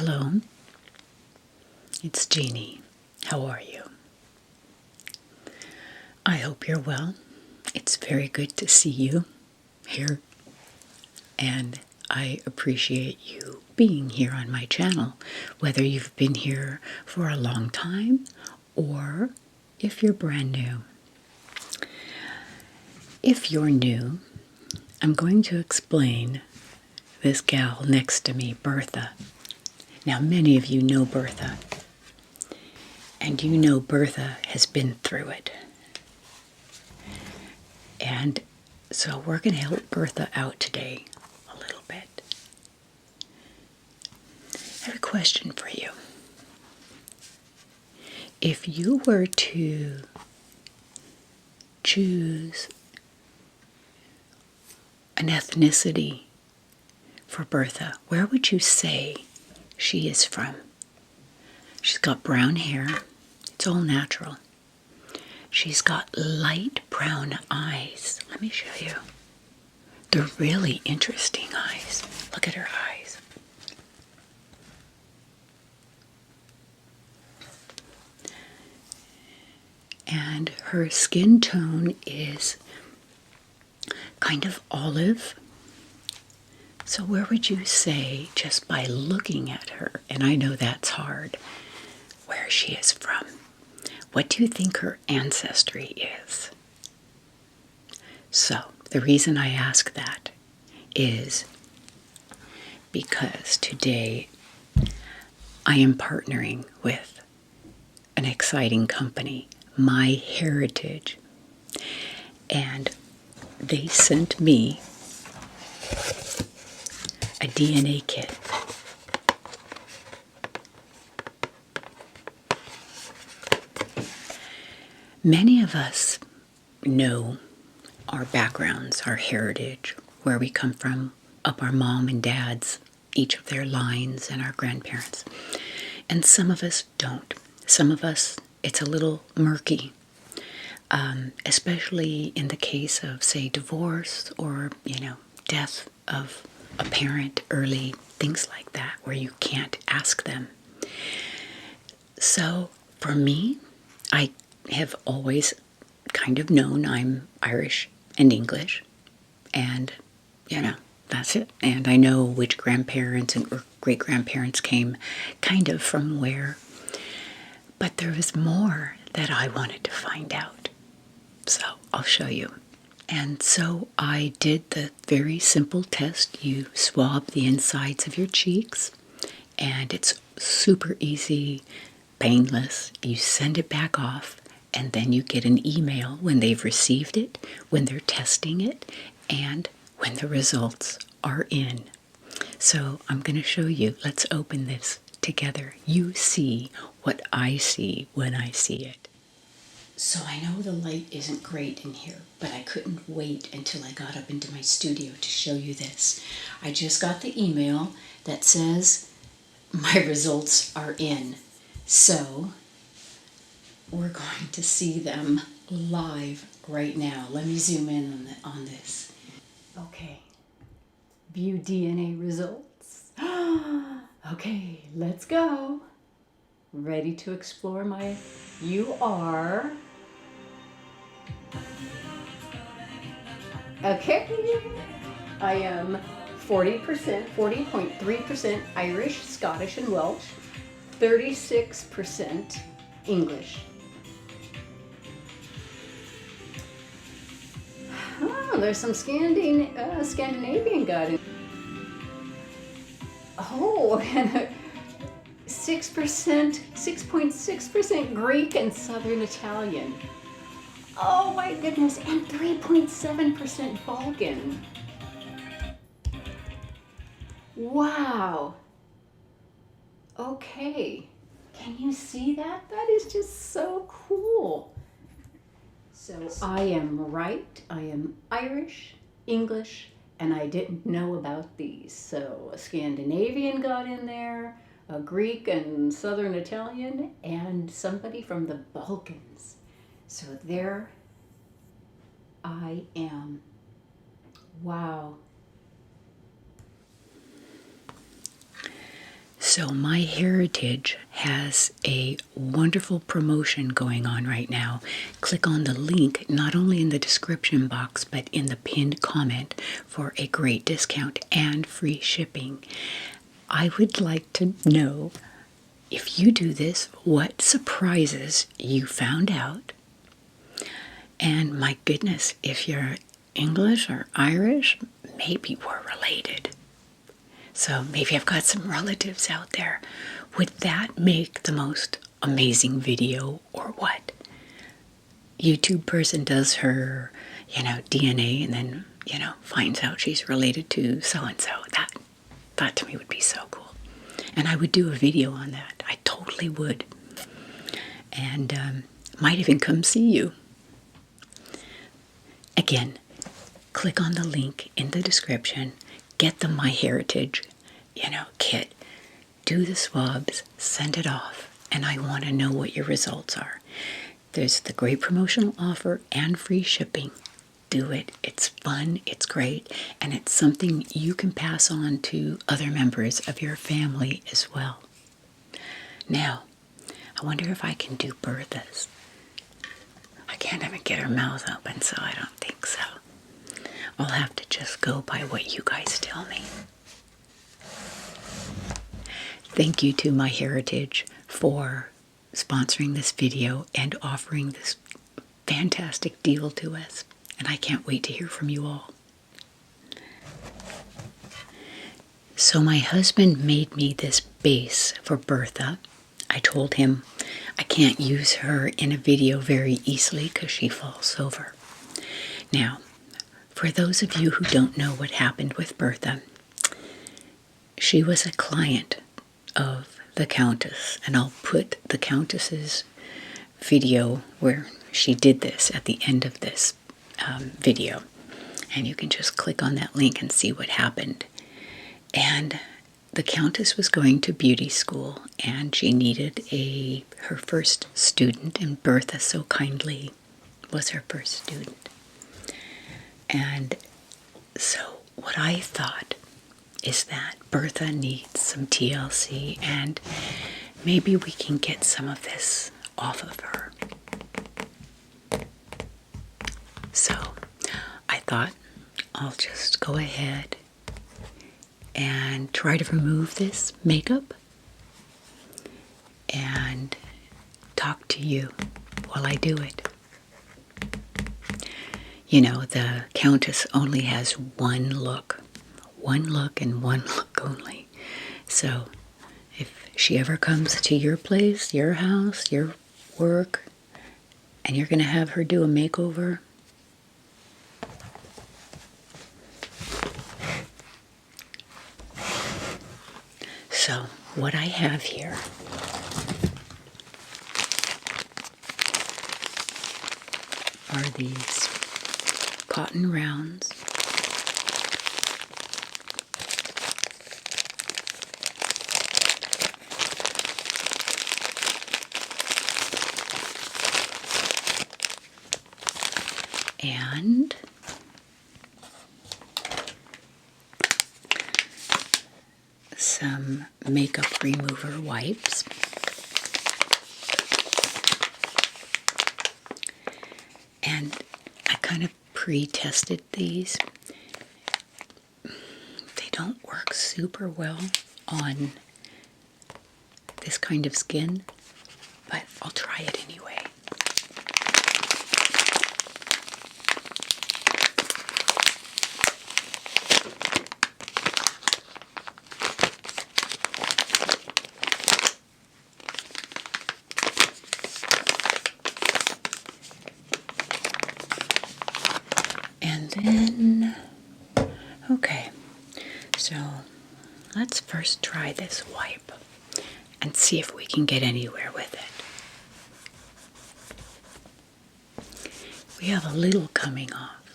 Hello, it's Jeannie. How are you? I hope you're well. It's very good to see you here, and I appreciate you being here on my channel, whether you've been here for a long time or if you're brand new. If you're new, I'm going to explain this gal next to me, Bertha. Now, many of you know Bertha, and you know Bertha has been through it. And so we're going to help Bertha out today a little bit. I have a question for you. If you were to choose an ethnicity for Bertha, where would you say she is from? She's got brown hair. It's all natural. She's got light brown eyes. Let me show you. They're really interesting eyes. Look at her eyes. And her skin tone is kind of olive. So where would you say, just by looking at her, and I know that's hard, where she is from? What do you think her ancestry is? So the reason I ask that is because today I am partnering with an exciting company, MyHeritage, and they sent me a DNA kit. Many of us know our backgrounds, our heritage, where we come from, up our mom and dad's, each of their lines, and our grandparents. And some of us don't. Some of us, it's a little murky, especially in the case of, say, divorce or, death of a parent early, things like that, where you can't ask them. So for me, I have always kind of known I'm Irish and English, and that's it. And I know which grandparents and great-grandparents came kind of from where, but there was more that I wanted to find out. So I'll show you. And so I did the very simple test. You swab the insides of your cheeks, and it's super easy, painless. You send it back off, and then you get an email when they've received it, when they're testing it, and when the results are in. So I'm going to show you. Let's open this together. You see what I see when I see it. So I know the light isn't great in here, but I couldn't wait until I got up into my studio to show you this. I just got the email that says my results are in. So we're going to see them live right now. Let me zoom in on this. Okay. View DNA results. Okay, let's go. Ready to explore my... You are... Okay. I am 40.3% Irish, Scottish, and Welsh. 36% English. Oh, there's some Scandinavian got in. Oh, and 6.6% Greek and Southern Italian. Oh my goodness, and 3.7% Balkan. Wow. Okay. Can you see that? That is just so cool. So I am right. I am Irish, English, and I didn't know about these. So a Scandinavian got in there, a Greek and Southern Italian, and somebody from the Balkans. So there I am. Wow. So MyHeritage has a wonderful promotion going on right now. Click on the link not only in the description box but in the pinned comment for a great discount and free shipping. I would like to know, if you do this, what surprises you found out. And my goodness, if you're English or Irish, maybe we're related. So maybe I've got some relatives out there. Would that make the most amazing video or what? YouTube person does her, DNA and then, finds out she's related to so-and-so. That to me would be so cool. And I would do a video on that. I totally would. And might even come see you. Again, click on the link in the description. Get the MyHeritage, kit. Do the swabs, send it off, and I want to know what your results are. There's the great promotional offer and free shipping. Do it. It's fun, it's great, and it's something you can pass on to other members of your family as well. Now, I wonder if I can do Bertha's. I can't even get her mouth open, so I don't think so. I'll have to just go by what you guys tell me. Thank you to MyHeritage for sponsoring this video and offering this fantastic deal to us. And I can't wait to hear from you all. So my husband made me this base for Bertha. I told him I can't use her in a video very easily because she falls over. Now, for those of you who don't know what happened with Bertha, she was a client of the Countess, and I'll put the Countess's video where she did this at the end of this video, and you can just click on that link and see what happened. And the Countess was going to beauty school, and she needed her first student, and Bertha so kindly was her first student. And so what I thought is that Bertha needs some TLC, and maybe we can get some of this off of her. So I thought I'll just go ahead and try to remove this makeup and talk to you while I do it. The Countess only has one look and one look only. So if she ever comes to your place, your house, your work, and you're going to have her do a makeover, so what I have here are these cotton rounds. And some makeup remover wipes. And I kind of pre-tested these. They don't work super well on this kind of skin, but I'll try it anyway. Okay, so let's first try this wipe and see if we can get anywhere with it. We have a little coming off,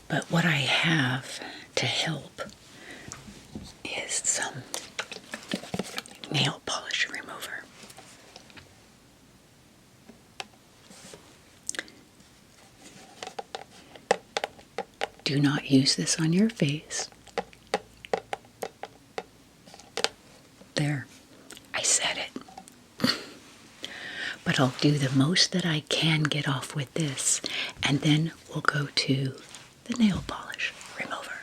but what I have to help is some nail polish remover. Do not use this on your face. but I'll do the most that I can get off with this, and then we'll go to the nail polish remover.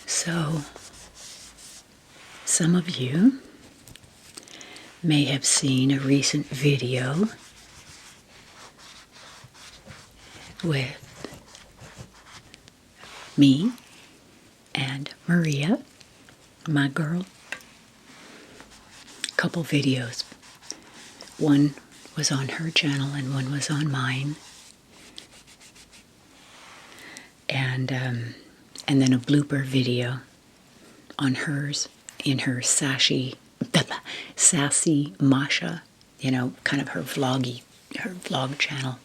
So, some of you may have seen a recent video with me and Maria, my girl. A couple videos. One was on her channel and one was on mine. And then a blooper video on hers in her sassy Masha, kind of her vlog channel.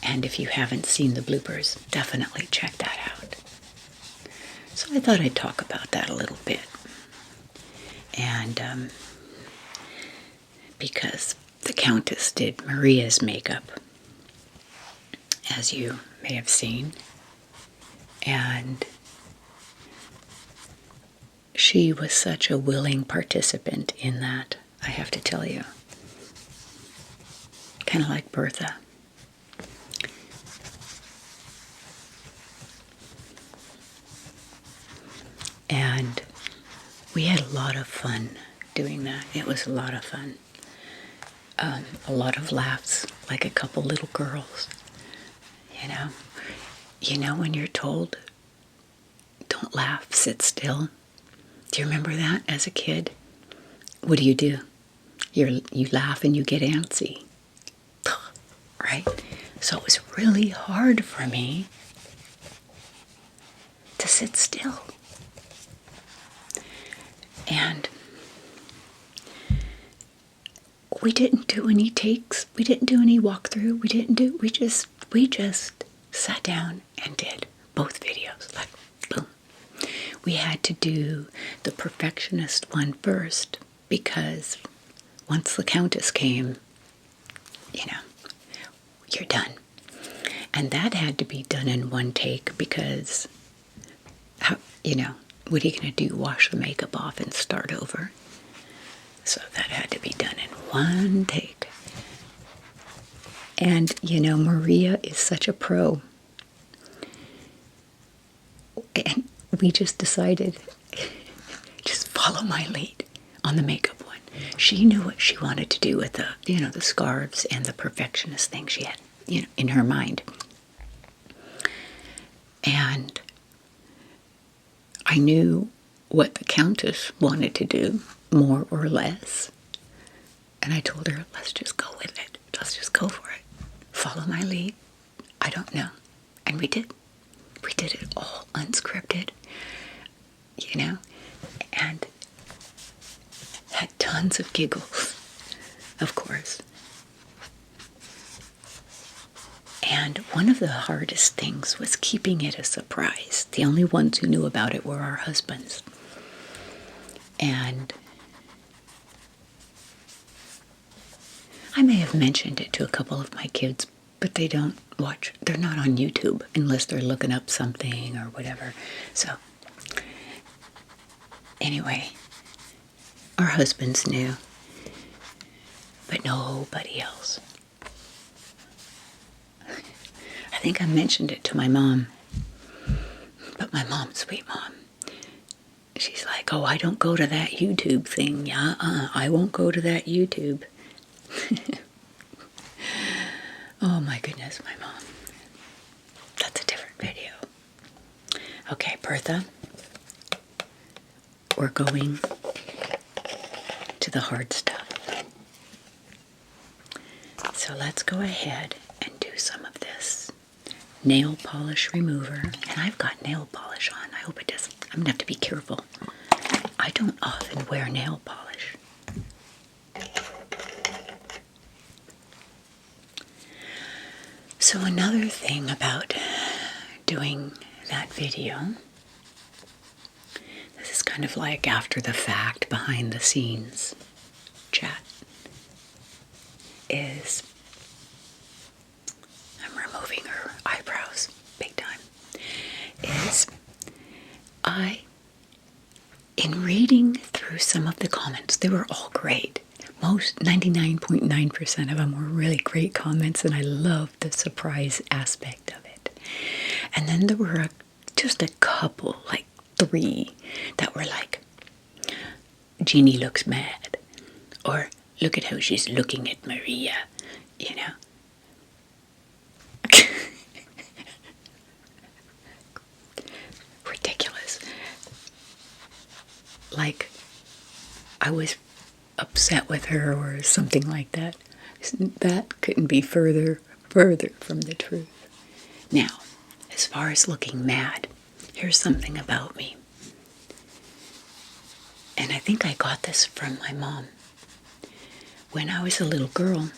And if you haven't seen the bloopers, definitely check that out. So I thought I'd talk about that a little bit. And because the Countess did Maria's makeup, as you may have seen, and she was such a willing participant in that, I have to tell you. Kind of like Bertha. And we had a lot of fun doing that. It was a lot of fun. A lot of laughs, like a couple little girls. You know when you're told, don't laugh, sit still? Do you remember that as a kid? What do? You laugh and you get antsy. Right? So it was really hard for me to sit still. And we didn't do any takes. We didn't do any walkthrough. We just sat down and did both videos. Like, boom. We had to do the perfectionist one first because once the Countess came, you're done. And that had to be done in one take because, what are you going to do? Wash the makeup off and start over? So that had to be done in one take. And, Maria is such a pro. And we just decided, just follow my lead on the makeup one. She knew what she wanted to do with the scarves and the perfectionist thing she had, in her mind. And I knew what the Countess wanted to do, more or less. And I told her, let's just go with it. Let's just go for it. Follow my lead. I don't know. And we did. We did it all unscripted, and had tons of giggles, of course. And one of the hardest things was keeping it a surprise. The only ones who knew about it were our husbands. And I may have mentioned it to a couple of my kids, but they don't watch. They're not on YouTube unless they're looking up something or whatever. So, anyway, our husbands knew, but nobody else. I think I mentioned it to my mom, but my mom, sweet mom, she's like, oh, I don't go to that YouTube thing. Yeah, I won't go to that YouTube. Oh my goodness, my mom. That's a different video. Okay, Bertha, we're going to the hard stuff. So let's go ahead and do some of this nail polish remover. And I've got nail polish on. I hope it doesn't. I'm going to have to be careful. I don't often wear nail polish. So another thing about doing that video, this is kind of like after the fact, behind the scenes chat, is I'm removing her eyebrows big time, is in reading through some of the comments, they were all great. Most 99.9% of them were really great comments, and I loved the surprise aspect of it. And then there were just a couple, like 3, that were like, Jeannie looks mad, or look at how she's looking at Maria, you know. Ridiculous. Like I was upset with her or something like that. That couldn't be further from the truth. Now, as far as looking mad, here's something about me. And I think I got this from my mom. When I was a little girl,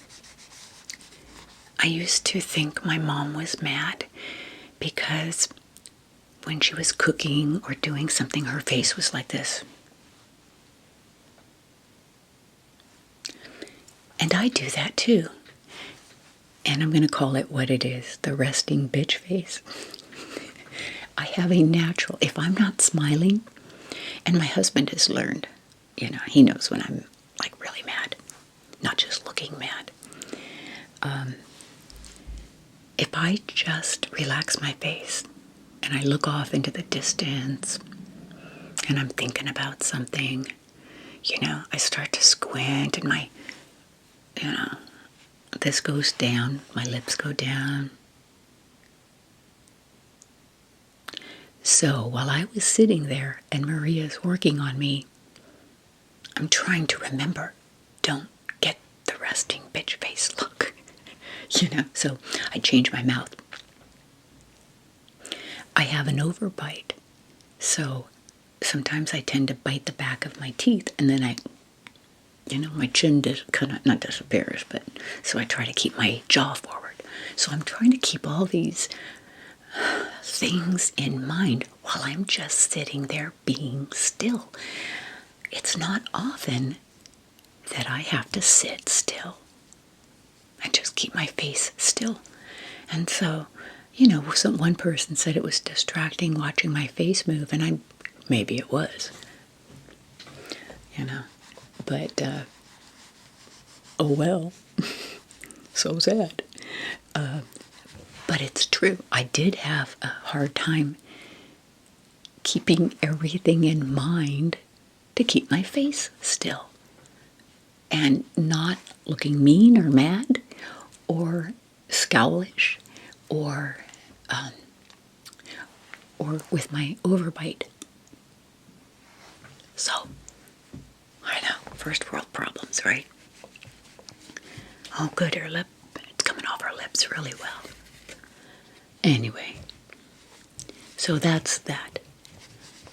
I used to think my mom was mad because when she was cooking or doing something, her face was like this. And I do that too. And I'm going to call it what it is, the resting bitch face. I have a natural, if I'm not smiling, and my husband has learned, he knows when I'm like really mad, not just looking mad. If I just relax my face and I look off into the distance and I'm thinking about something, I start to squint and my, this goes down, my lips go down. So while I was sitting there and Maria's working on me, I'm trying to remember, don't get the resting bitch face look, so I change my mouth. I have an overbite, so sometimes I tend to bite the back of my teeth, and then my chin not disappears, but so I try to keep my jaw forward. So I'm trying to keep all these things in mind while I'm just sitting there being still. It's not often that I have to sit still and just keep my face still. And so, one person said it was distracting watching my face move, and maybe it was, but oh well, so sad. But it's true. I did have a hard time keeping everything in mind to keep my face still and not looking mean or mad or scowlish or with my overbite. So, I know, first world problems, right? Oh, good, her lip, it's coming off her lips really well. Anyway, so that's that.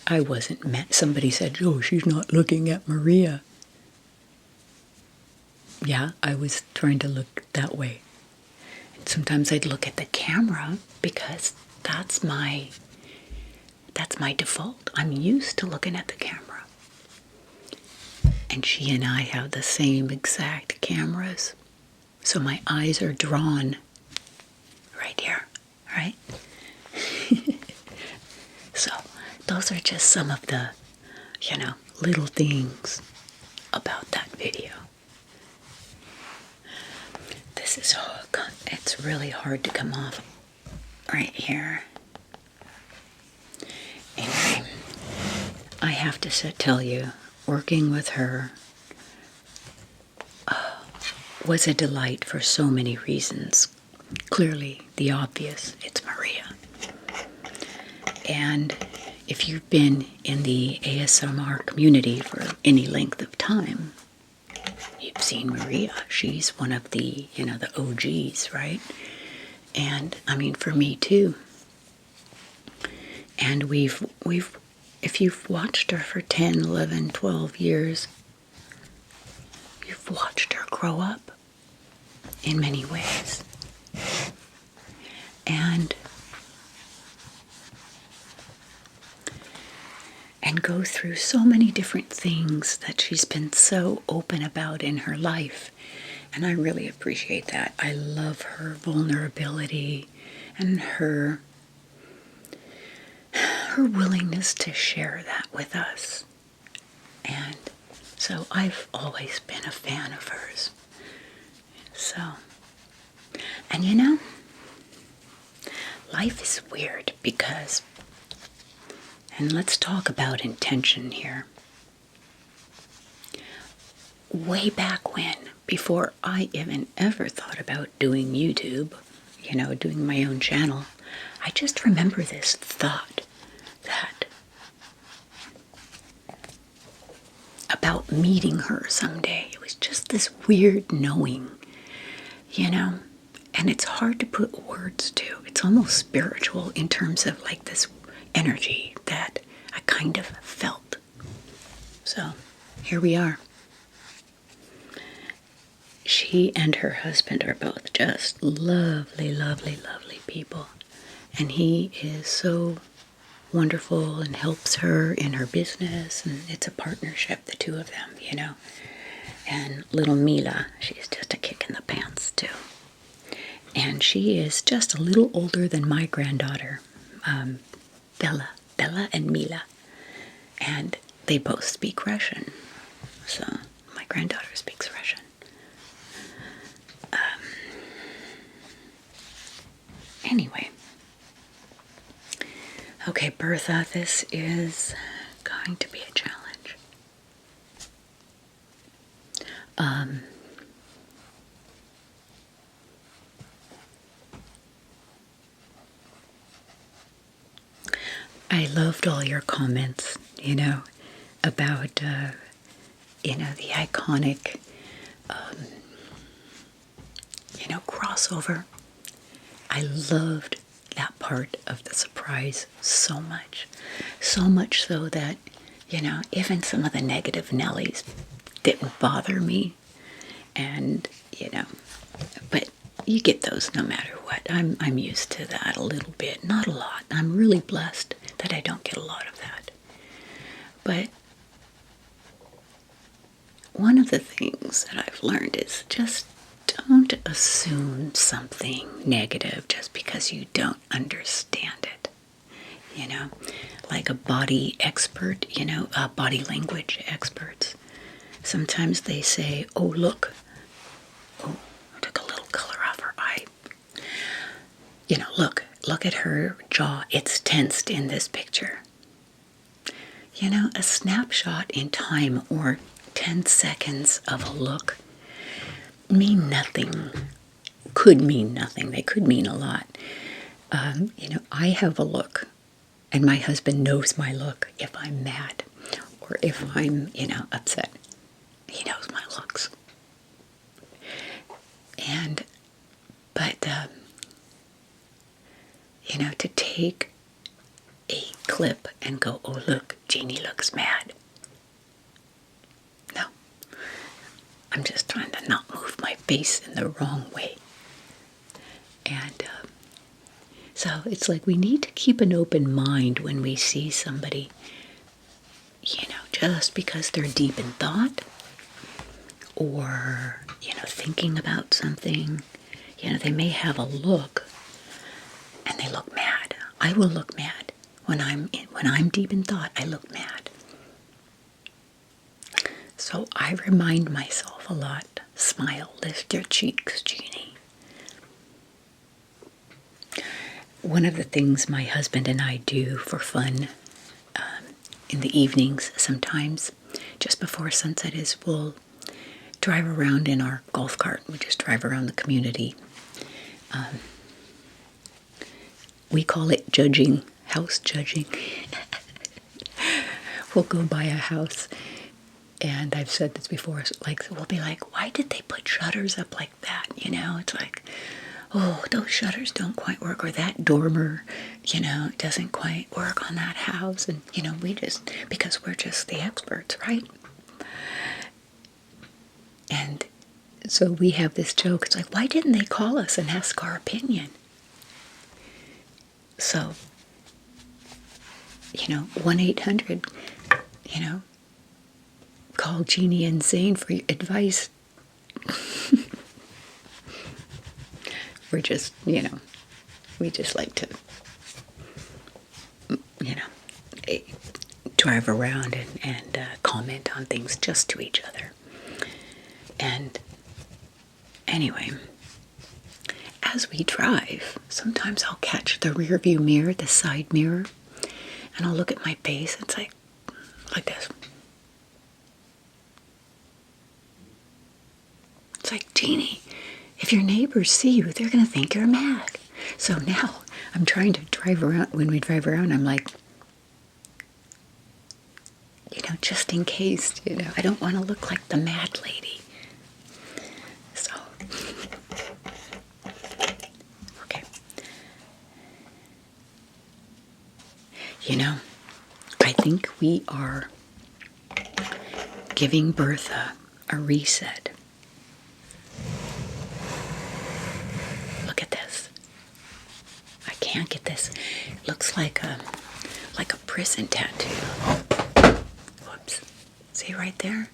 I wasn't mad. Somebody said, oh, she's not looking at Maria. Yeah, I was trying to look that way. And sometimes I'd look at the camera because that's my default. I'm used to looking at the camera. And she and I have the same exact cameras. So my eyes are drawn right here, right? So those are just some of the, little things about that video. It's really hard to come off right here. Anyway, I have to tell you, working with her was a delight for so many reasons. Clearly, the obvious, it's Maria. And if you've been in the ASMR community for any length of time, you've seen Maria. She's one of the, the OGs, right? And, for me too. And if you've watched her for 10, 11, 12 years, you've watched her grow up in many ways. And go through so many different things that she's been so open about in her life. And I really appreciate that. I love her vulnerability and her willingness to share that with us. And so I've always been a fan of hers. So, and you know, life is weird because, and let's talk about intention here. Way back when, before I even ever thought about doing YouTube, doing my own channel, I just remember this thought that about meeting her someday. It was just this weird knowing, and it's hard to put words to. It's almost spiritual in terms of like this energy that I kind of felt. So here we are. She and her husband are both just lovely, lovely, lovely people. And he is so wonderful and helps her in her business. And it's a partnership, the two of them, And little Mila, she's just a kick in the pants, too. And she is just a little older than my granddaughter, Bella and Mila. And they both speak Russian. So my granddaughter speaks Russian. Anyway. Okay, Bertha, this is going to be a challenge. I loved all your comments, about, the iconic, crossover. I loved that part of the surprise so much. So much so that, even some of the negative Nellies didn't bother me. And, but you get those no matter what. I'm used to that a little bit, not a lot. I'm really blessed that I don't get a lot of that. But one of the things that I've learned is just don't assume something negative just because you don't understand it. Like a body expert, body language experts. Sometimes they say, oh, look. Oh, I took a little color off her eye. Look at her jaw. It's tensed in this picture. A snapshot in time or 10 seconds of a look mean nothing. Could mean nothing. They could mean a lot. I have a look, and my husband knows my look if I'm mad or if I'm, upset. He knows my looks. But to take a clip and go, oh, look, Jeannie looks mad. No. I'm just trying to not move my face in the wrong way. And so it's like we need to keep an open mind when we see somebody, just because they're deep in thought or, thinking about something. They may have a look and they look mad. I will look mad. When I'm deep in thought, I look mad. So I remind myself a lot, smile, lift your cheeks, Jeannie. One of the things my husband and I do for fun in the evenings sometimes, just before sunset, is we'll drive around in our golf cart. We just drive around the community. We call it judging, house judging. We'll go by a house, and I've said this before, we'll be like, why did they put shutters up like that? It's like, oh, those shutters don't quite work, or that dormer, doesn't quite work on that house. And, because we're just the experts, right? And so we have this joke. It's like, why didn't they call us and ask our opinion? So, 1-800, call Jeannie and Zane for advice. We're just, we just like to, drive around and comment on things just to each other. And anyway, as we drive, sometimes I'll catch the rear view mirror, the side mirror, and I'll look at my face. It's like this. It's like, Jeannie, if your neighbors see you, they're going to think you're mad. So now I'm trying to drive around. When we drive around, I'm like, just in case, I don't want to look like the mad lady. So, okay. I think we are giving Bertha a reset. Look at this. I can't get this. It looks like a prison tattoo. Whoops. See right there?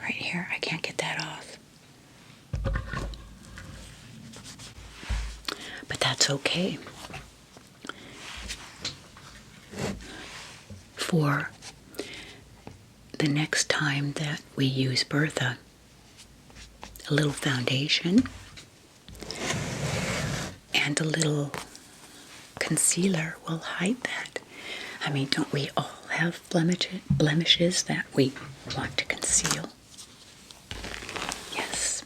Right here. I can't get that off. But that's okay. For the next time that we use Bertha, a little foundation and a little concealer will hide that. I mean, don't we all have blemishes that we want to conceal? Yes.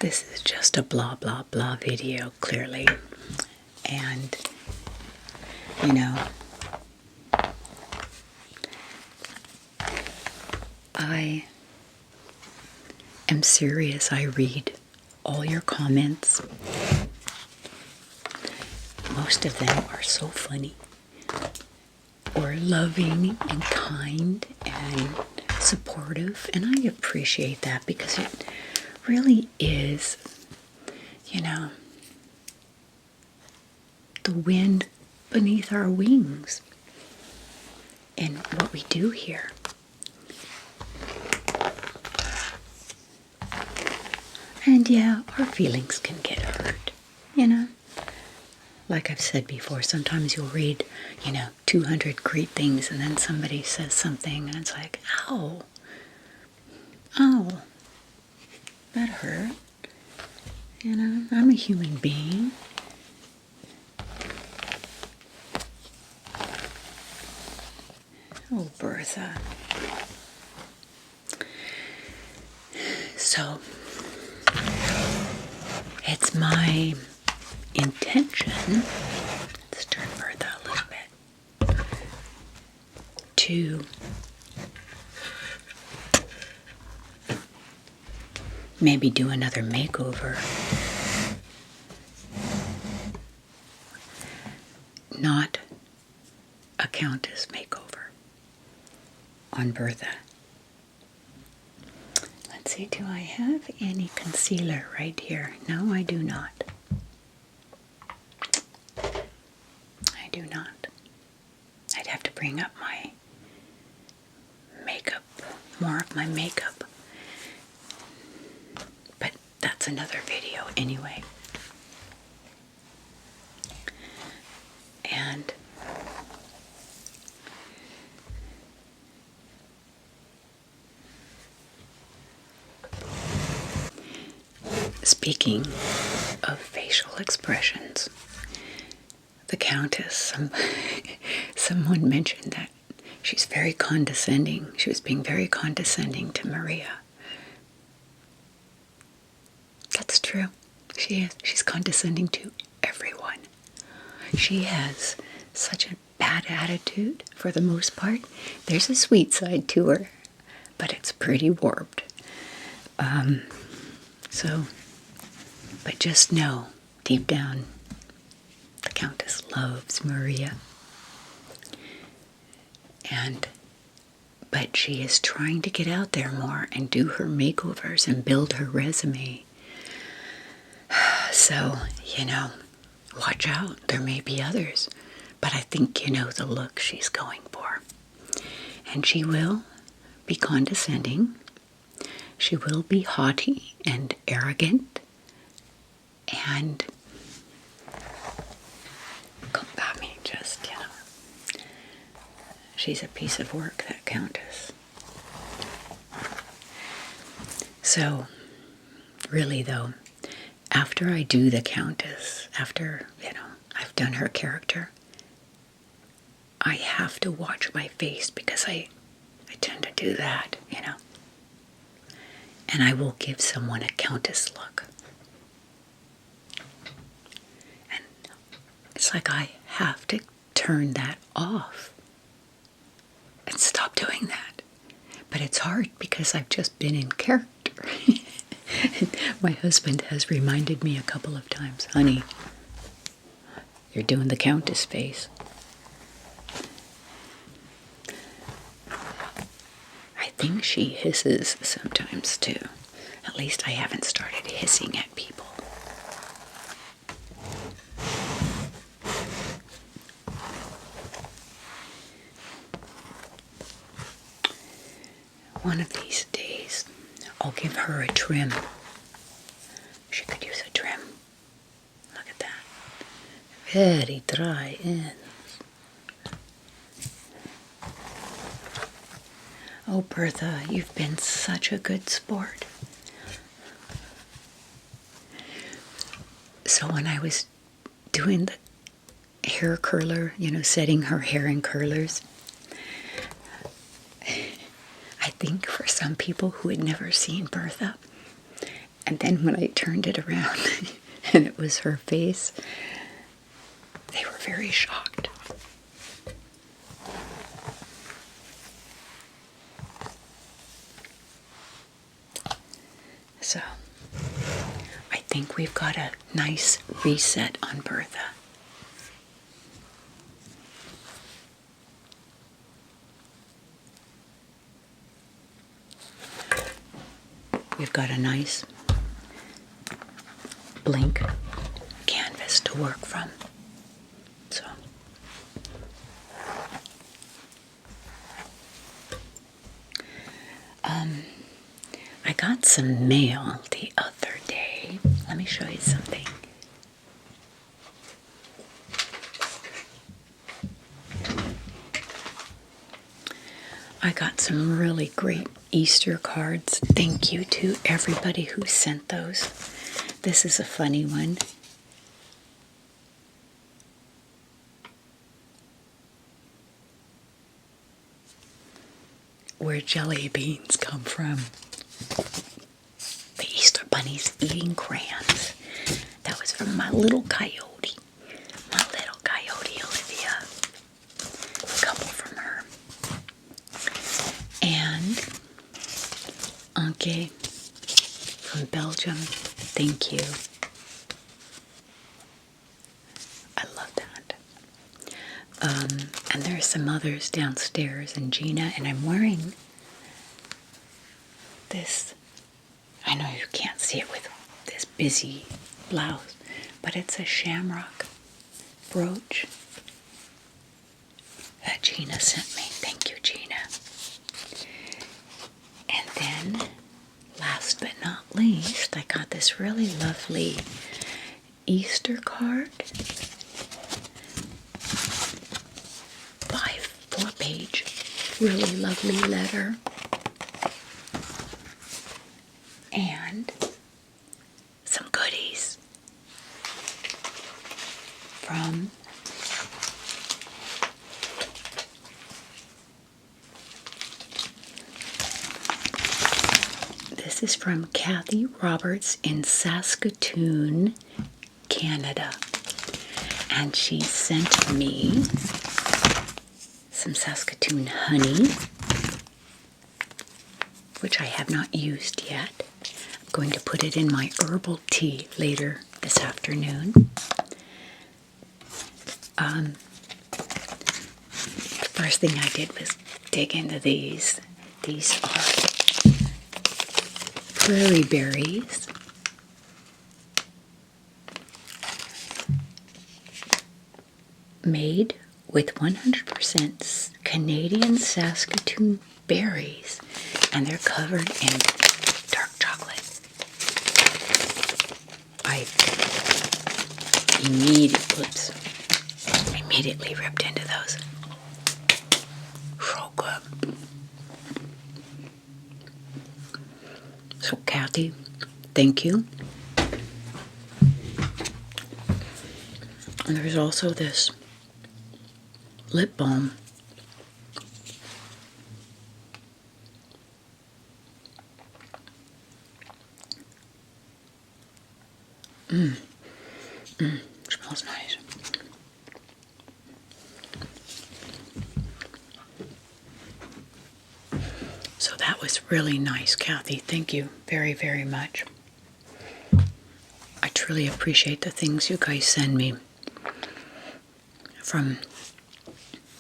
This is just a blah, blah, blah video, clearly. And, I am serious. I read all your comments. Most of them are so funny, or loving and kind and supportive, and I appreciate that because it really is, the wind beneath our wings in what we do here. And yeah, our feelings can get hurt, Like I've said before, sometimes you'll read, 200 great things and then somebody says something and it's like, ow, that hurt. I'm a human being. Oh, Bertha. So, it's my intention, let's turn Bertha a little bit, to maybe do another makeover. Not a Countess makeover on Bertha. Let's see, do I have any concealer right here? No, I do not. I do not. I'd have to bring up my makeup, more of my makeup. But that's another video anyway. And speaking of facial expressions, the Countess, someone mentioned that she's very condescending. She was being very condescending to Maria. That's true. She is. She's condescending to everyone. She has such a bad attitude for the most part. There's a sweet side to her, but it's pretty warped. But just know, deep down, the Countess loves Maria. But she is trying to get out there more and do her makeovers and build her resume. So, watch out. There may be others. But I think the look she's going for. And she will be condescending. She will be haughty and arrogant. And She's a piece of work, that Countess. So, really though, after I do the Countess, after, I've done her character, I have to watch my face because I tend to do that, And I will give someone a Countess look. And it's like I have to turn that off and stop doing that. But it's hard because I've just been in character. My husband has reminded me a couple of times, honey, you're doing the Countess face. I think she hisses sometimes too. At least I haven't started hissing at people. One of these days, I'll give her a trim. She could use a trim. Look at that. Very dry ends. Oh, Bertha, you've been such a good sport. So when I was doing the hair curler, setting her hair in curlers, I think for some people who had never seen Bertha, and then when I turned it around and it was her face, they were very shocked. So, I think we've got a nice reset on Bertha. We've got a nice blank canvas to work from. So, I got some mail the other day. Let me show you something. I got some really great Easter cards. Thank you to everybody who sent those. This is a funny one. Where jelly beans come from. The Easter bunny's eating crayons. That was from my little coyote. My little coyote, Olivia. A couple from her. And Anke from Belgium. Thank you. I love that. And there's some others downstairs, and Gina, and I'm wearing this. I know you can't see it with this busy blouse, but it's a shamrock brooch that Gina sent me. Thank you, Gina. And then, last but not least, I got this really lovely Easter card. 4-page, really lovely letter. And some goodies from this is from Kathy Roberts in Saskatoon, Canada. And she sent me some Saskatoon honey, which I have not used yet. I'm going to put it in my herbal tea later this afternoon. The first thing I did was dig into these. These are prairie berries. Made with 100% Canadian Saskatoon berries, and they're covered in dark chocolate. I immediately ripped into those. Thank you. And there's also this lip balm. Smells nice. So that was really nice, Kathy. Thank you very, very much. I truly appreciate the things you guys send me, from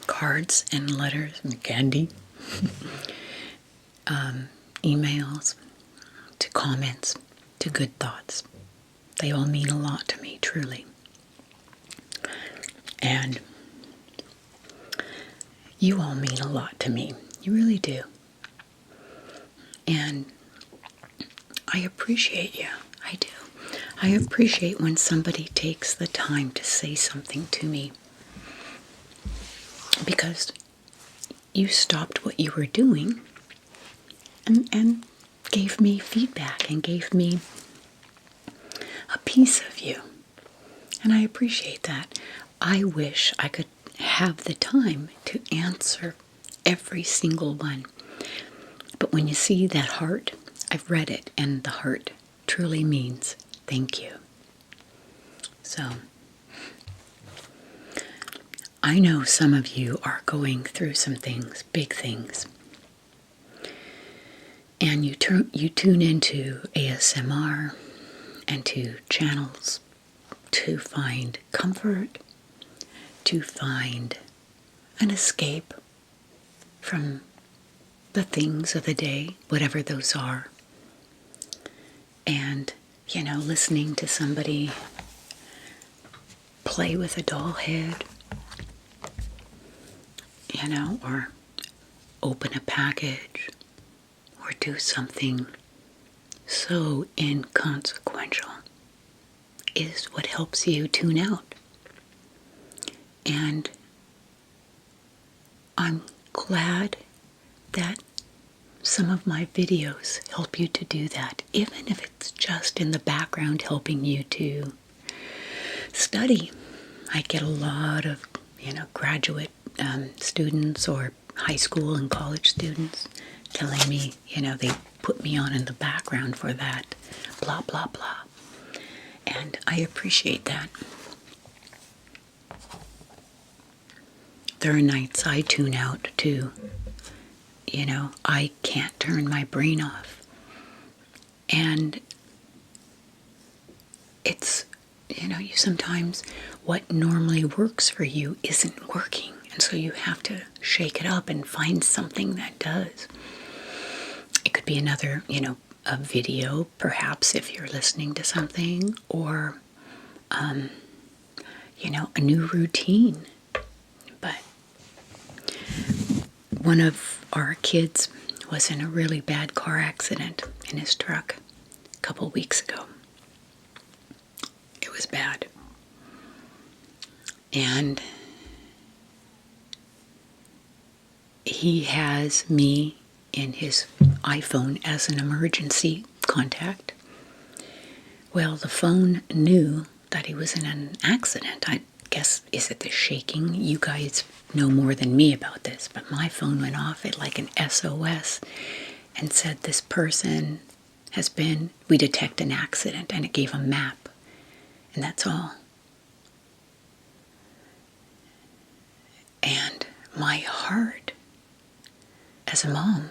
cards and letters and candy, emails, to comments, to good thoughts. They all mean a lot to me, truly. And you all mean a lot to me. You really do. And I appreciate you. I do. I appreciate when somebody takes the time to say something to me, because you stopped what you were doing and gave me feedback and gave me a piece of you. And I appreciate that. I wish I could have the time to answer every single one. But when you see that heart, I've read it, and the heart truly means thank you. So, I know some of you are going through some things, big things. And you tune into ASMR and to channels to find comfort, to find an escape from the things of the day, whatever those are. And, listening to somebody play with a doll head, or open a package, or do something so inconsequential, is what helps you tune out. And I'm glad that some of my videos help you to do that, even if it's just in the background helping you to study. I get a lot of, graduate students or high school and college students telling me, they put me on in the background for that, blah, blah, blah. And I appreciate that. There are nights I tune out too. I can't turn my brain off. And it's, you sometimes, what normally works for you isn't working. And so you have to shake it up and find something that does. It could be another, a video, perhaps, if you're listening to something, or, a new routine. But one of our kids was in a really bad car accident in his truck a couple weeks ago. It was bad. And he has me in his iPhone as an emergency contact. Well, the phone knew that he was in an accident. I guess, is it the shaking? You guys know more than me about this, but my phone went off at like an SOS and said this person we detect an accident, and it gave a map, and that's all. And my heart, as a mom,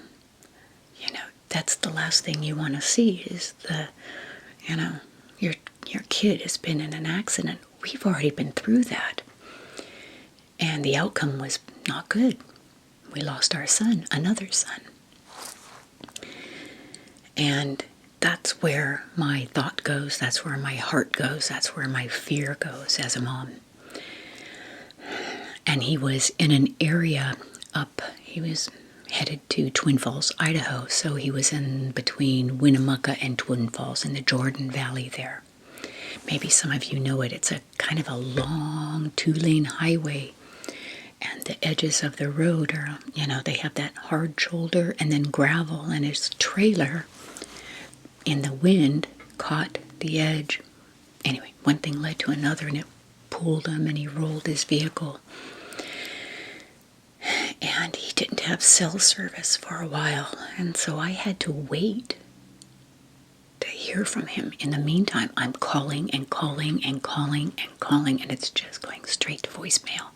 that's the last thing you want to see is your kid has been in an accident. We've already been through that. And the outcome was not good. We lost our son, another son. And that's where my thought goes, that's where my heart goes, that's where my fear goes as a mom. And he was in an area he was headed to Twin Falls, Idaho, so he was in between Winnemucca and Twin Falls in the Jordan Valley there. Maybe some of you know it. It's a kind of a long 2-lane highway, and the edges of the road are, they have that hard shoulder and then gravel, and his trailer in the wind caught the edge. Anyway, one thing led to another, and it pulled him, and he rolled his vehicle. And he didn't have cell service for a while, and so I had to wait to hear from him. In the meantime, I'm calling and calling and calling and calling, and it's just going straight to voicemail.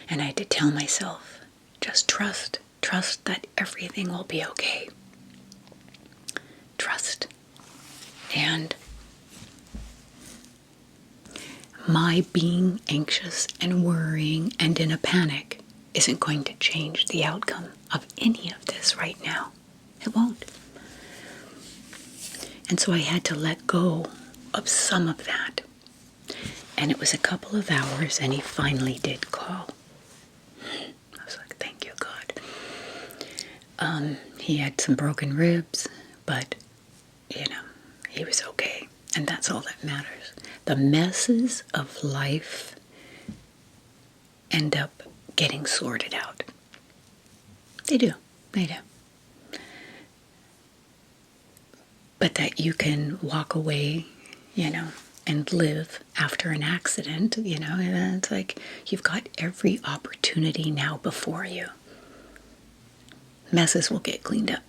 And I had to tell myself, just trust that everything will be okay. Trust. And my being anxious and worrying and in a panic isn't going to change the outcome of any of this right now. It won't. And so I had to let go of some of that. And it was a couple of hours, and he finally did call. I was like, thank you, God. He had some broken ribs, but, he was okay. And that's all that matters. The messes of life end up getting sorted out. They do. But that you can walk away, and live after an accident, it's like you've got every opportunity now before you. Messes will get cleaned up.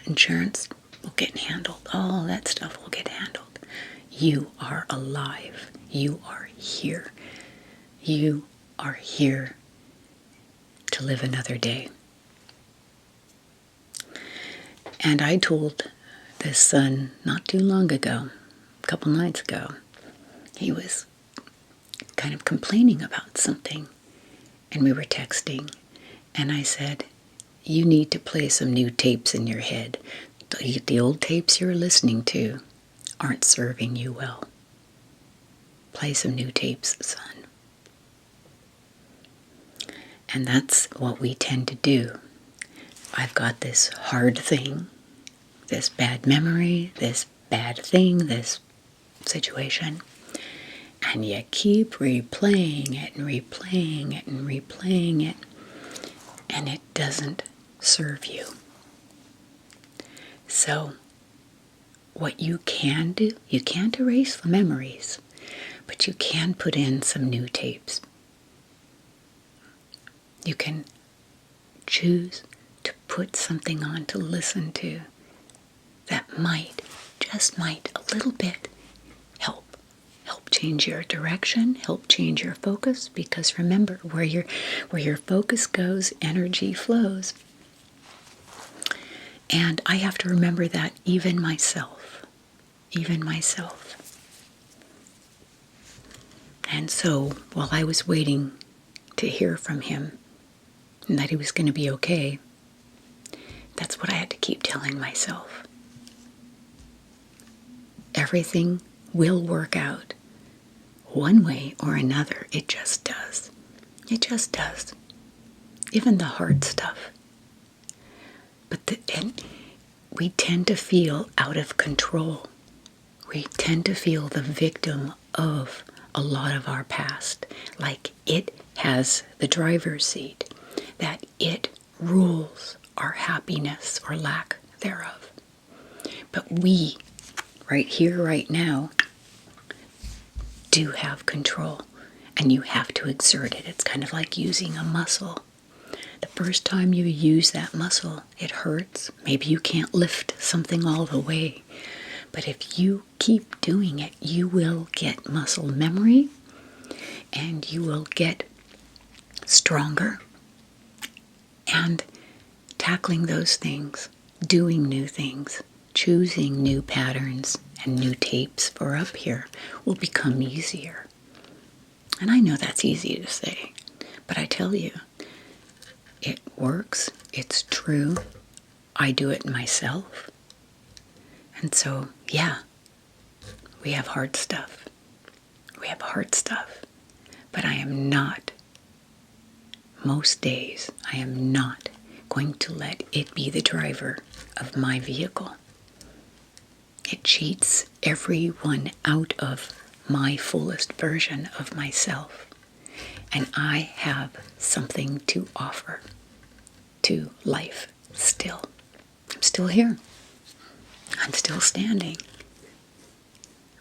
Insurance will get handled. All that stuff will get handled. You are alive. You are here. You are here to live another day. And I told this son not too long ago, a couple nights ago, he was kind of complaining about something, and we were texting, and I said, you need to play some new tapes in your head. The old tapes you're listening to aren't serving you well. Play some new tapes, son. And that's what we tend to do. I've got this hard thing, this bad memory, this bad thing, this situation, and you keep replaying it and replaying it and replaying it, and it doesn't serve you. So, what you can do, you can't erase the memories, but you can put in some new tapes. You can choose to put something on to listen to that might, just might, a little bit help change your direction, help change your focus, because remember, where your focus goes, energy flows. And I have to remember that even myself. And so, while I was waiting to hear from him, and that he was going to be okay, that's what I had to keep telling myself. Everything will work out one way or another. It just does. It just does. Even the hard stuff. And we tend to feel out of control. We tend to feel the victim of a lot of our past, like it has the driver's seat, that it rules our happiness or lack thereof. But we, right here, right now, do have control, and you have to exert it. It's kind of like using a muscle. The first time you use that muscle, it hurts. Maybe you can't lift something all the way. But if you keep doing it, you will get muscle memory, and you will get stronger. And tackling those things, doing new things, choosing new patterns and new tapes for up here will become easier. And I know that's easy to say, but I tell you, it works. It's true. I do it myself. And so, yeah, we have hard stuff. But I am not, most days, I am not going to let it be the driver of my vehicle. It cheats everyone out of my fullest version of myself. And I have something to offer to life still. I'm still here. I'm still standing.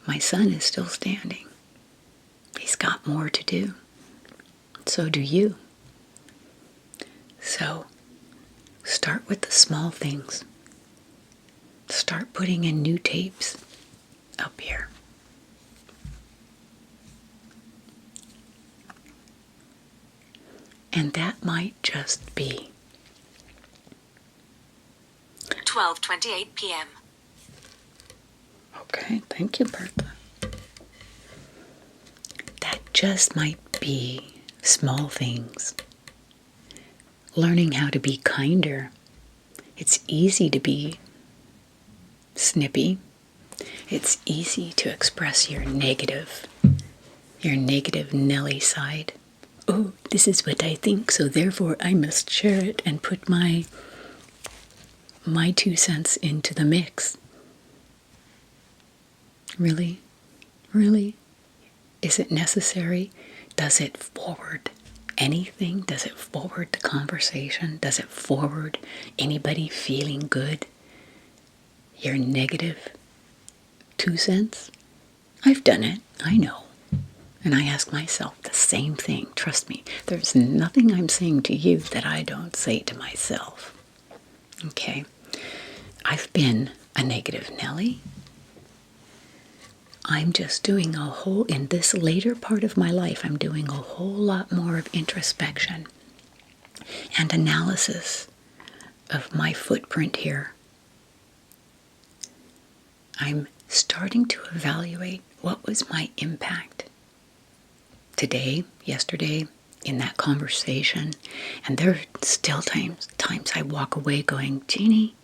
My son is still standing. He's got more to do. So do you. So start with the small things. Start putting in new tapes up here. And that might just be 12:28 p.m. Okay, thank you, Bertha. That just might be small things. Learning how to be kinder. It's easy to be snippy. It's easy to express your negative Nelly side. Oh, this is what I think, so therefore I must share it and put my 2 cents into the mix. Really? Really? Is it necessary? Does it forward anything? Does it forward the conversation? Does it forward anybody feeling good? Your negative 2 cents? I've done it. I know. And I ask myself the same thing. Trust me, there's nothing I'm saying to you that I don't say to myself. Okay? I've been a negative Nelly. I'm just doing in this later part of my life, I'm doing a whole lot more of introspection and analysis of my footprint here. I'm starting to evaluate what was my impact today, yesterday, in that conversation. And there are still times I walk away going, Jeannie,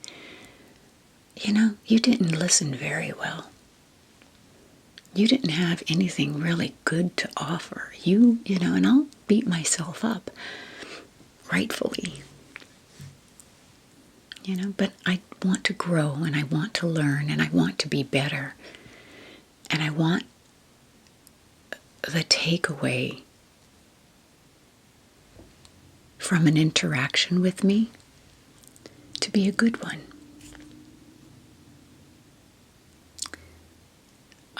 you didn't listen very well. You didn't have anything really good to offer. And I'll beat myself up, rightfully. But I want to grow, and I want to learn, and I want to be better. And I want the takeaway from an interaction with me to be a good one.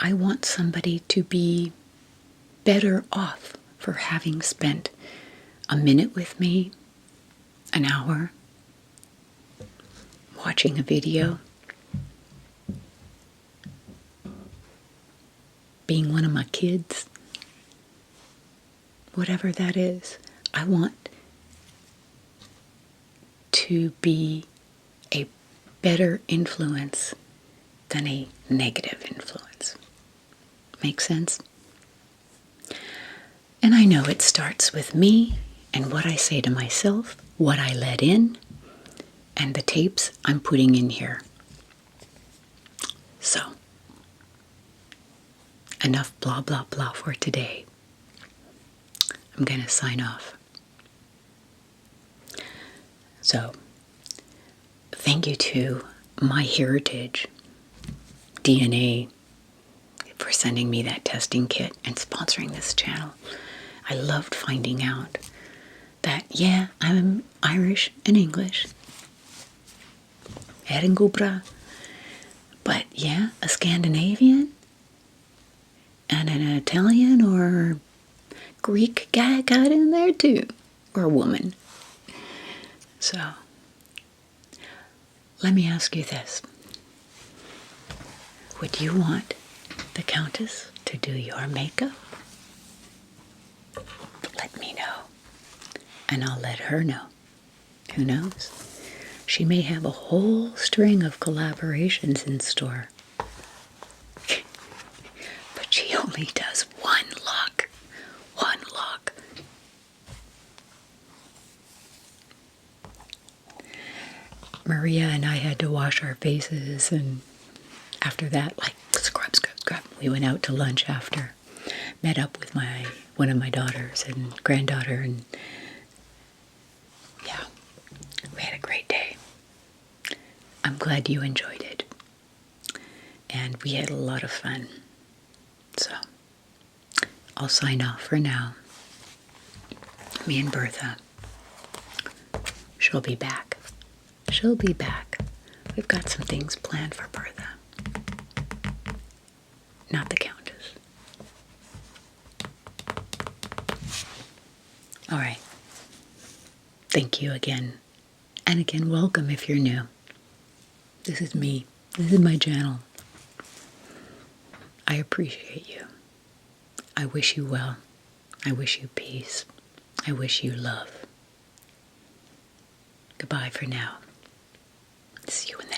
I want somebody to be better off for having spent a minute with me, an hour, watching a video, being one of my kids, whatever that is. I want to be a better influence than a negative influence. Make sense? And I know it starts with me and what I say to myself, what I let in, and the tapes I'm putting in here. So, enough blah, blah, blah for today. I'm going to sign off. So, thank you to MyHeritage DNA for sending me that testing kit and sponsoring this channel. I loved finding out that, yeah, I'm Irish and English. Edinburgh. But, yeah, a Scandinavian and an Italian or Greek guy got in there too. Or a woman. So, let me ask you this. Would you want the Countess to do your makeup? Let me know. And I'll let her know. Who knows? She may have a whole string of collaborations in store. But she only does one look. One look. Maria and I had to wash our faces, and after that, scrub. We went out to lunch after. Met up with one of my daughters and granddaughter, and yeah, we had a great day. I'm glad you enjoyed it. And we had a lot of fun. So, I'll sign off for now. Me and Bertha. She'll be back. She'll be back. We've got some things planned for Bertha. not the Countess. All right. Thank you again. And again, welcome if you're new. This is me. This is my channel. I appreciate you. I wish you well. I wish you peace. I wish you love. Goodbye for now. See you in the